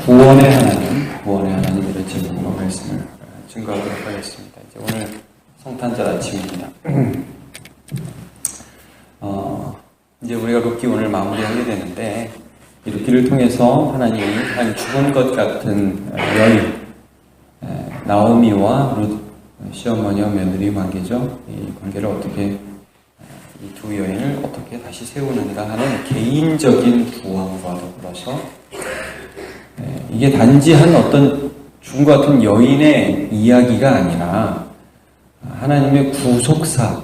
구원의 하나님 이런 제목으로 말씀을 증거하도록 하겠습니다. 이제 오늘 성탄절 아침입니다. 이제 우리가 룻기 오늘 마무리하게 되는데, 이 룻기를 통해서 하나님이 한 죽은 것 같은 여인, 나오미와 룻, 시어머니와 며느리 관계죠. 이 관계를 어떻게, 이 두 여인을 어떻게 다시 세우는가 하는 개인적인 구원과 더불어서, 이게 단지 한 어떤 죽은 것 같은 여인의 이야기가 아니라 하나님의 구속사,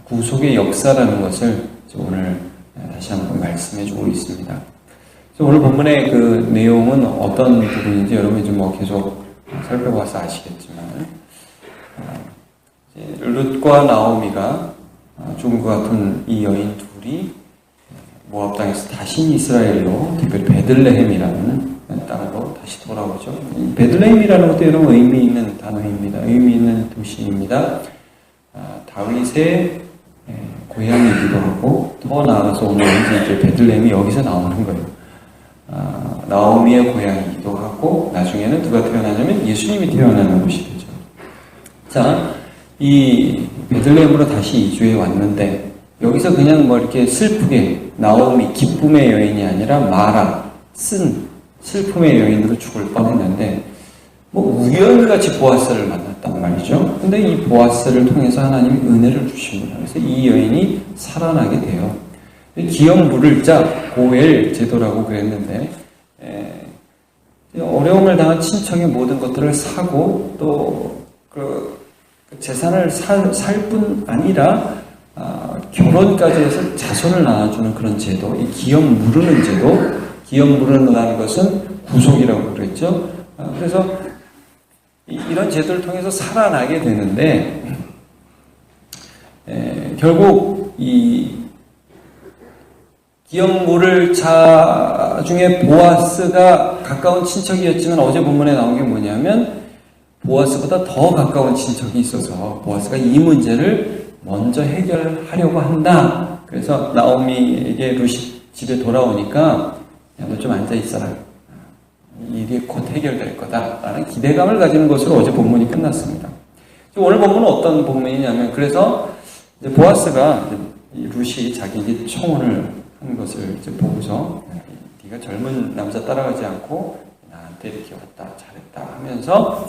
구속의 역사라는 것을 오늘 다시 한번 말씀해주고 있습니다. 오늘 본문의 그 내용은 어떤 부분인지 여러분이 좀 계속 살펴봐서 아시겠지만, 룻과 나오미가 죽은 것 같은 이 여인 둘이 모압 땅에서 다시 이스라엘로, 특별히 베들레헴이라는 땅으로 다시 돌아오죠. 베들레헴이라는 것도 여러분 의미 있는 단어입니다. 의미 있는 도시입니다. 다윗의 고향이기도 하고, 더 나아가서 오늘 이제 베들레헴이 여기서 나오는 거예요. 나오미의 고향이기도 하고, 나중에는 누가 태어나냐면 예수님이 태어나는 곳이 되죠. 자, 이 베들레헴으로 다시 이주해 왔는데, 여기서 그냥 이렇게 슬프게 나오미, 기쁨의 여인이 아니라 마라, 슬픔의 여인으로 죽을 뻔했는데, 우연같이 보아스를 만났단 말이죠. 근데 이 보아스를 통해서 하나님이 은혜를 주십니다. 그래서 이 여인이 살아나게 돼요. 기업 물을 자, 고엘 제도라고 그랬는데, 어려움을 당한 친척의 모든 것들을 사고, 또 그 재산을 살 뿐 아니라 결혼까지 해서 자손을 낳아주는 그런 제도, 이 기업 무르는 제도, 기업 무르는다는 것은 구속이라고 그랬죠. 그래서 이런 제도를 통해서 살아나게 되는데, 결국 이 기업 무를 자 중에 보아스가 가까운 친척이었지만, 어제 본문에 나온 게 뭐냐면 보아스보다 더 가까운 친척이 있어서 보아스가 이 문제를 먼저 해결하려고 한다. 그래서 나오미에게 룻이 집에 돌아오니까, 야, 너 좀 앉아있어라, 일이 곧 해결될 거다라는 기대감을 가지는 것으로 어제 본문이 끝났습니다. 오늘 본문은 어떤 본문이냐면, 그래서 이제 보아스가 룻이 자기에게 청혼을 한 것을 이제 보고서, 네가 젊은 남자 따라가지 않고 나한테 이렇게 왔다, 잘했다 하면서,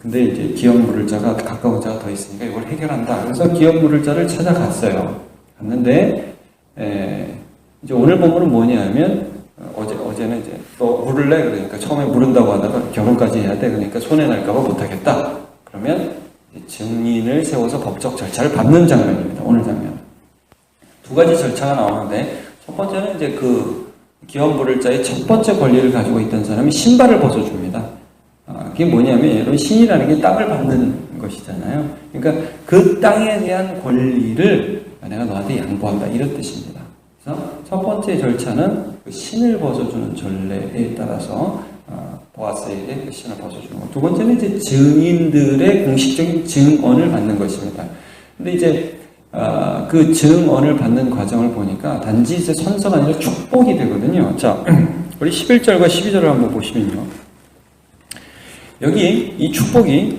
근데 이제 기업 물을 자가, 가까운 자가 더 있으니까 이걸 해결한다. 그래서 기업 물을 자를 찾아갔어요. 갔는데, 이제 오늘 본문은 뭐냐면, 어제는 이제 또 물을래? 그러니까 처음에 물은다고 하다가 결혼까지 해야 돼. 그러니까 손해날까봐 못하겠다. 그러면 증인을 세워서 법적 절차를 밟는 장면입니다. 오늘 장면. 두 가지 절차가 나오는데, 첫 번째는 이제 그 기업 물을 자의 첫 번째 권리를 가지고 있던 사람이 신발을 벗어줍니다. 그게 뭐냐면, 여러분, 신이라는 게 땅을 밟는 것이잖아요. 그러니까 그 땅에 대한 권리를 내가 너한테 양보한다, 이런 뜻입니다. 그래서 첫 번째 절차는 그 신을 벗어주는 전례에 따라서 보아스에게 그 신을 벗어주는 것. 두 번째는 이제 증인들의 공식적인 증언을 받는 것입니다. 근데 이제 그 증언을 받는 과정을 보니까 단지 이제 선서가 아니라 축복이 되거든요. 자, 우리 11절과 12절을 한번 보시면요. 여기 이 축복이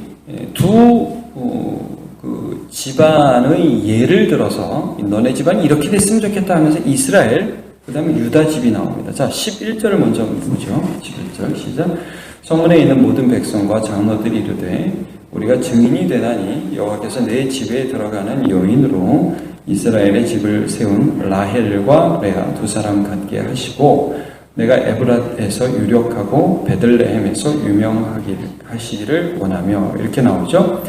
그 집안의 예를 들어서, 너네 집안이 이렇게 됐으면 좋겠다 하면서 이스라엘, 그 다음에 유다 집이 나옵니다. 자, 11절을 먼저 보죠. 11절 시작. 성문에 있는 모든 백성과 장로들이 이르되, 우리가 증인이 되나니 여호와께서 내 집에 들어가는 여인으로 이스라엘의 집을 세운 라헬과 레아 두 사람 같게 하시고, 내가 에브랏에서 유력하고 베들레헴에서 유명하시기를 원하며, 이렇게 나오죠.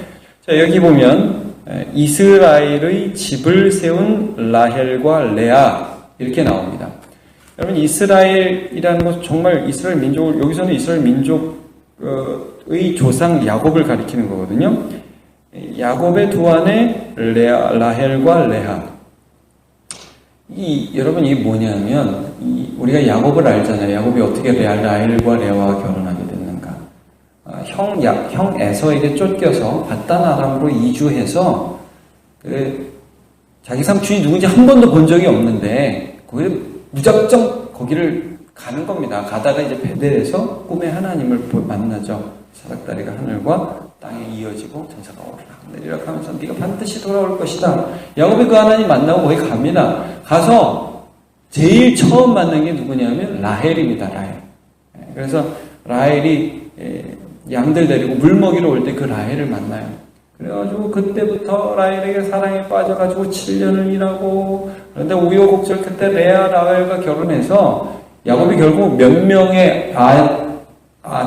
자, 여기 보면 이스라엘의 집을 세운 라헬과 레아, 이렇게 나옵니다. 여러분, 이스라엘이라는 것은 정말 이스라엘 민족을, 여기서는 이스라엘 민족의 조상 야곱을 가리키는 거거든요. 야곱의 두 아내 라헬과 레아. 여러분, 이게 뭐냐면, 우리가 야곱을 알잖아요. 야곱이 어떻게 라헬과 레아와 결혼하게 됐는가. 형 에서에게 쫓겨서 바단 아람으로 이주해서, 자기 삼촌이 누군지 한 번도 본 적이 없는데, 거기를 무작정 거기를 가는 겁니다. 가다가 이제 베델에서 꿈에 하나님을 만나죠. 사닥다리가 하늘과 땅에 이어지고 전사가 오르락 내리락 하면서 네가 반드시 돌아올 것이다. 야곱이 그 하나님 만나고 거기 갑니다. 가서 제일 처음 만난 게 누구냐면 라헬입니다. 라헬. 그래서 라헬이 양들 데리고 물 먹이러 올 때 그 라헬을 만나요. 그래가지고 그때부터 라헬에게 사랑에 빠져가지고 7년을 일하고, 그런데 우여곡절 끝에 레아 라헬과 결혼해서 야곱이 결국 몇 명의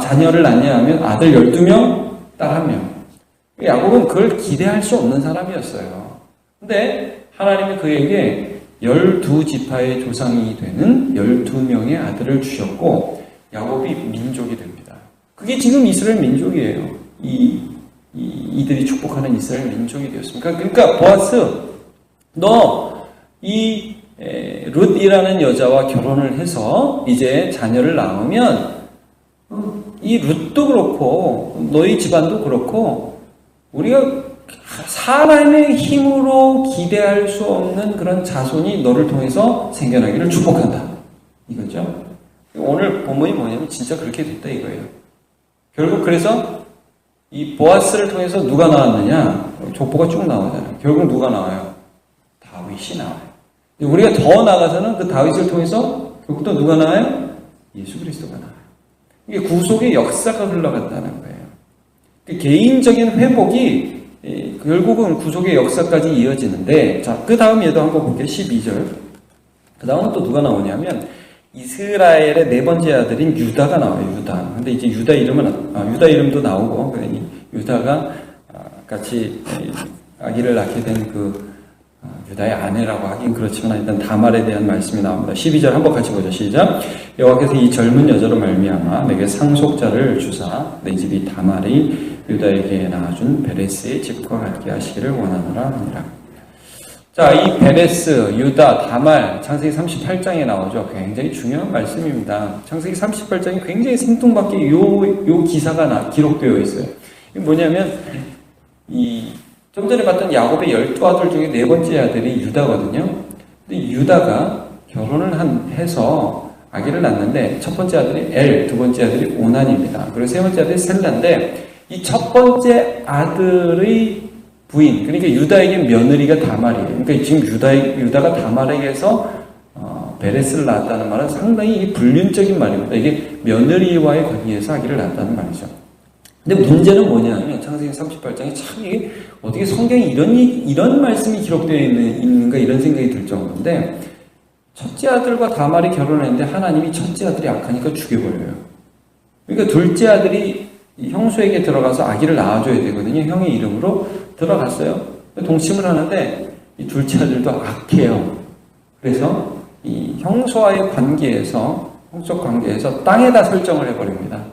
자녀를 낳냐 하면 아들 12명, 딸 1명. 야곱은 그걸 기대할 수 없는 사람이었어요. 근데 하나님이 그에게 12지파의 조상이 되는 12명의 아들을 주셨고 야곱이 민족이 됩니다. 그게 지금 이스라엘 민족이에요. 이들이 축복하는 이스라엘 민족이 되었습니다. 그러니까 보아스, 너 이 룻이라는 여자와 결혼을 해서 이제 자녀를 낳으면 이 룻도 그렇고 너희 집안도 그렇고 우리가 사람의 힘으로 기대할 수 없는 그런 자손이 너를 통해서 생겨나기를 축복한다. 이거죠. 오늘 본문이 뭐냐면 진짜 그렇게 됐다 이거예요. 결국 그래서 이 보아스를 통해서 누가 나왔느냐? 족보가 쭉 나오잖아요. 결국 누가 나와요? 다윗이 나와요. 우리가 더 나가서는 그 다윗을 통해서 결국 또 누가 나와요? 예수 그리스도가 나와요. 이게 구속의 역사가 흘러간다는 거예요. 그 개인적인 회복이 결국은 구속의 역사까지 이어지는데, 자, 그 다음 얘도 한번 볼게요. 12절. 그 다음은 또 누가 나오냐면 이스라엘의 네 번째 아들인 유다가 나와요. 유다. 근데 이제 유다 유다 이름도 나오고, 유다가 같이 아기를 낳게 된 유다의 아내라고 하긴 그렇지만 일단 다말에 대한 말씀이 나옵니다. 12절 한번 같이 보죠. 시작. 여호와께서 이 젊은 여자로 말미암아 내게 상속자를 주사 내 집이 다말이 유다에게 낳아준 베레스의 집과 같게 하시기를 원하노라 하니라. 자, 이 베레스, 유다, 다말, 창세기 38장에 나오죠. 굉장히 중요한 말씀입니다. 창세기 38장이 굉장히 생뚱맞게 요 기사가 기록되어 있어요. 이게 뭐냐면, 좀 전에 봤던 야곱의 12아들 중에 네 번째 아들이 유다거든요. 근데 유다가 결혼을 해서 아기를 낳는데, 첫 번째 아들이 두 번째 아들이 오난입니다. 그리고 세 번째 아들이 셀라인데, 이 첫 번째 아들의 부인, 그러니까 유다에게 며느리가 다말이에요. 그러니까 지금 유다가 다말에게서 베레스를 낳았다는 말은 상당히 불륜적인 말입니다. 이게 며느리와의 관계에서 아기를 낳았다는 말이죠. 근데 문제는 뭐냐면 창세기 38장에 참 이게 어떻게 성경에 이런 말씀이 기록되어 있는가 이런 생각이 들 정도인데, 첫째 아들과 다말이 결혼했는데 하나님이 첫째 아들이 악하니까 죽여버려요. 그러니까 둘째 아들이 형수에게 들어가서 아기를 낳아줘야 되거든요. 형의 이름으로 들어갔어요. 동침을 하는데 이 둘째 아들도 악해요. 그래서 이 형수와의 형적 관계에서 땅에다 설정을 해버립니다.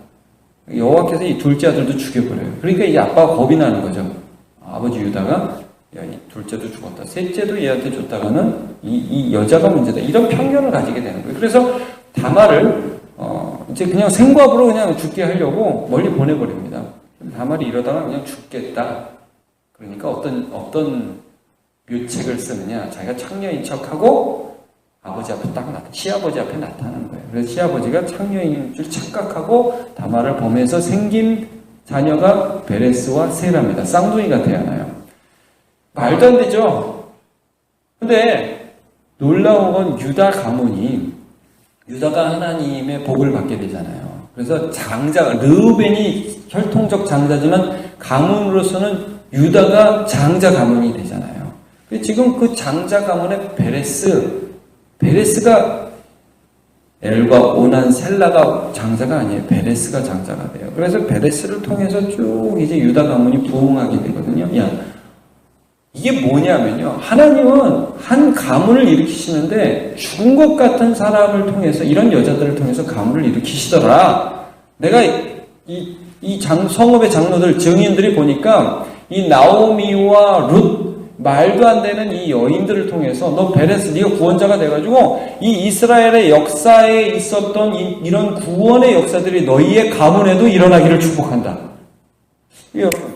여호와께서 이 둘째 아들도 죽여버려요. 그러니까 이 아빠가 겁이 나는 거죠. 아버지 유다가 야, 이 둘째도 죽었다. 셋째도 얘한테 줬다가는 이 여자가 문제다. 이런 편견을 가지게 되는 거예요. 그래서 다말을 이제 그냥 생과부로 그냥 죽게 하려고 멀리 보내버립니다. 다말이 이러다가 그냥 죽겠다. 그러니까 어떤 묘책을 쓰느냐. 자기가 창녀인 척하고 아버지 앞에 시아버지 앞에 나타나는 거예요. 그래서 시아버지가 창녀인 줄 착각하고 다말을 범해서 생긴 자녀가 베레스와 세라입니다. 쌍둥이가 태어나요. 말도 안 되죠? 근데 놀라운 건 유다가 하나님의 복을 받게 되잖아요. 그래서 르우벤이 혈통적 장자지만 가문으로서는 유다가 장자 가문이 되잖아요. 지금 그 장자 가문의 베레스가 엘과 오난 셀라가 장자가 아니에요. 베레스가 장자가 돼요. 그래서 베레스를 통해서 쭉 이제 유다 가문이 부흥하게 되거든요. 이게 뭐냐면요. 하나님은 한 가문을 일으키시는데 죽은 것 같은 사람을 통해서 이런 여자들을 통해서 가문을 일으키시더라. 내가 성읍의 장로들 증인들이 보니까 이 나오미와 룻 말도 안 되는 이 여인들을 통해서 너 베레스 네가 구원자가 돼가지고 이 이스라엘의 역사에 있었던 이런 구원의 역사들이 너희의 가문에도 일어나기를 축복한다. 여러분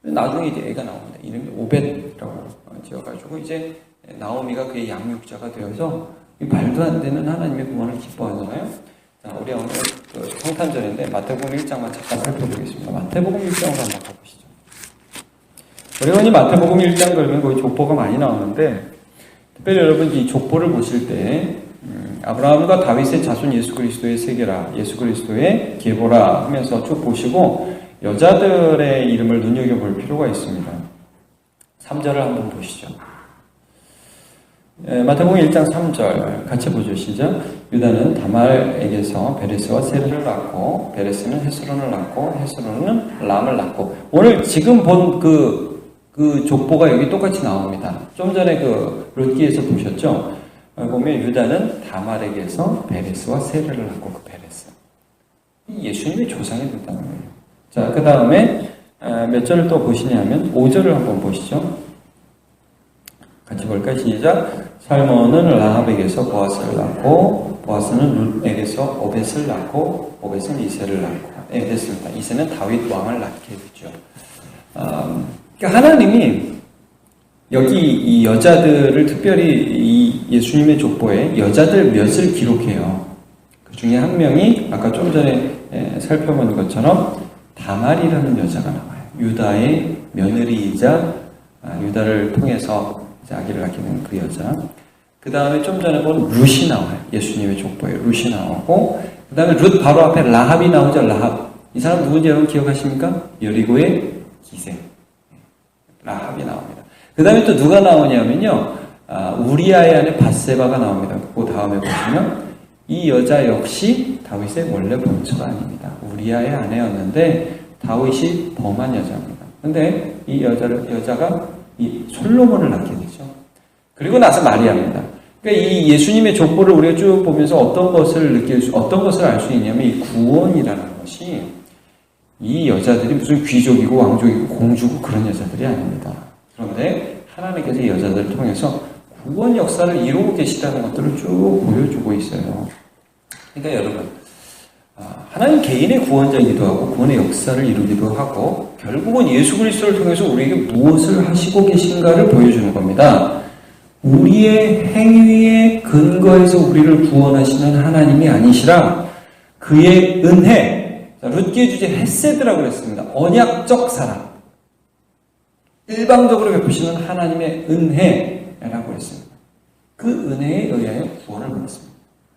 나중에 이제 애가 나옵니다. 이름이 오벳이라고 지어가지고 이제 나오미가 그의 양육자가 되어서 이 말도 안 되는 하나님의 구원을 기뻐하잖아요. 자, 우리 오늘 성탄절인데 마태복음 1장만 잠깐 살펴보겠습니다. 마태복음 1장으로 한번 가보시죠. 우리가 흔히 마태복음 1장 그러면 거기 족보가 많이 나오는데, 특별히 여러분 이 족보를 보실 때 아브라함과 다윗의 자손 예수 그리스도의 세계라, 예수 그리스도의 계보라 하면서 쭉 보시고 여자들의 이름을 눈여겨볼 필요가 있습니다. 3절을 한번 보시죠. 마태복음 1장 3절 같이 보죠. 시작. 유다는 다말에게서 베레스와 세르를 낳고, 베레스는 헤스론을 낳고, 헤스론은 람을 낳고. 오늘 지금 본 그 족보가 여기 똑같이 나옵니다. 좀 전에 그 룻기에서 보셨죠? 보면 유다는 다말에게서 베레스와 세르를 낳고, 그 베레스. 예수님의 조상이 됐다는 거예요. 자, 그 다음에 몇 절을 또 보시냐면 5절을 한번 보시죠. 같이 볼까요? 시작. 살몬은 라합에게서 보아스를 낳고, 보아스는 룻에게서 오벳을 낳고, 오벳은 이새를 낳고, 됐습니다. 이새는 다윗 왕을 낳게 되죠. 그러니까 하나님이 여기 이 여자들을 특별히 이 예수님의 족보에 여자들 몇을 기록해요. 그 중에 한 명이 아까 좀 전에 살펴본 것처럼 다말이라는 여자가 나와요. 유다의 며느리이자 유다를 통해서 아기를 낳게 된 그 여자. 그 다음에 좀 전에 본 룻이 나와요. 예수님의 족보에 룻이 나오고, 그 다음에 룻 바로 앞에 라합이 나오죠. 라합. 이 사람 누군지 여러분 기억하십니까? 여리고의 기생. 라합이 나옵니다. 그 다음에 또 누가 나오냐면요. 우리아의 아내 밧세바가 나옵니다. 그 다음에 보시면 이 여자 역시 다윗의 원래 본처가 아닙니다. 우리아의 아내였는데 다윗이 범한 여자입니다. 근데 이 여자가 이 솔로몬을 낳게 되죠. 그리고 나서 마리아입니다. 그러니까 이 예수님의 족보를 우리가 쭉 보면서 어떤 것을 알 수 있냐면 이 구원이라는 것이 이 여자들이 무슨 귀족이고 왕족이고 공주고 그런 여자들이 아닙니다. 그런데 하나님께서 이 여자들을 통해서 구원 역사를 이루고 계시다는 것들을 쭉 보여주고 있어요. 그러니까 여러분, 하나님 개인의 구원자이기도 하고 구원의 역사를 이루기도 하고 결국은 예수 그리스도를 통해서 우리에게 무엇을 하시고 계신가를 보여주는 겁니다. 우리의 행위에 근거해서 우리를 구원하시는 하나님이 아니시라 그의 은혜, 룻기의 주제 헤세드라고 그랬습니다. 언약적 사랑, 일방적으로 베푸시는 하나님의 은혜라고 그랬습니다. 그 은혜에 의하여 구원을 받았습니다.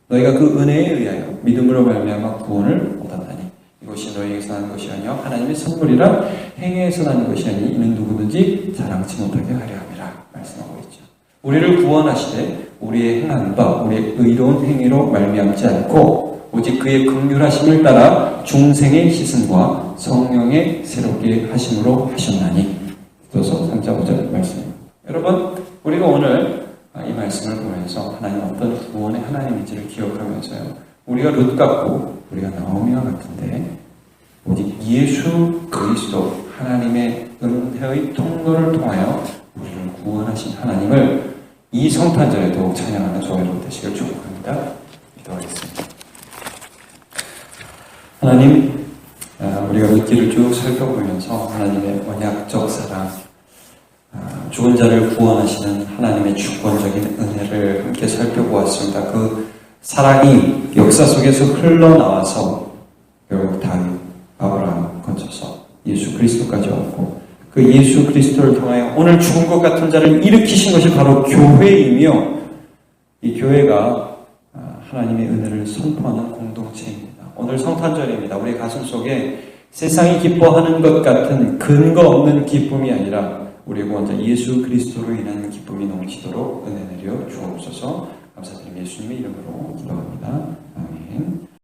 너희가 그 은혜에 의하여 믿음으로 말미암아 구원을 얻었다니 이것이 너희에게서 나는 것이 아니요 하나님의 선물이라 행위에서 나는 것이 아니 이는 누구든지 자랑치 못하게 하려 함이라 말씀하고 있죠. 우리를 구원하시되 우리의 행한 바 우리의 의로운 행위로 말미암지 않고 오직 그의 긍휼하심을 따라 중생의 시선과 성령의 새롭게 하심으로 하셨나니. 그래서 3장 5절 말씀입니다. 여러분, 우리가 오늘 이 말씀을 보면서 하나님 어떤 구원의 하나님인지를 기억하면서요. 우리가 룻 같고 우리가 나오미와 같은데 오직 예수 그리스도 하나님의 은혜의 통로를 통하여 우리를 구원하신 하나님을 이 성탄절에 더욱 찬양하는 저와 여러분 되시길 축복합니다. 기도하겠습니다. 하나님, 우리가 룻기를 쭉 살펴보면서 하나님의 언약적 사랑, 죽은 자를 구원하시는 하나님의 주권적인 은혜를 함께 살펴보았습니다. 그 사랑이 역사 속에서 흘러나와서 결국 다윗, 아브라함 거쳐서 예수 그리스도까지 왔고 그 예수 그리스도를 통하여 오늘 죽은 것 같은 자를 일으키신 것이 바로 교회이며 이 교회가 하나님의 은혜를 선포하는 공동체입니다. 오늘 성탄절입니다. 우리 가슴 속에 세상이 기뻐하는 것 같은 근거 없는 기쁨이 아니라 우리 구원자 예수 그리스도로 인한 기쁨이 넘치도록 은혜 내려 주옵소서. 감사드리며 예수님의 이름으로 기도합니다. 아멘.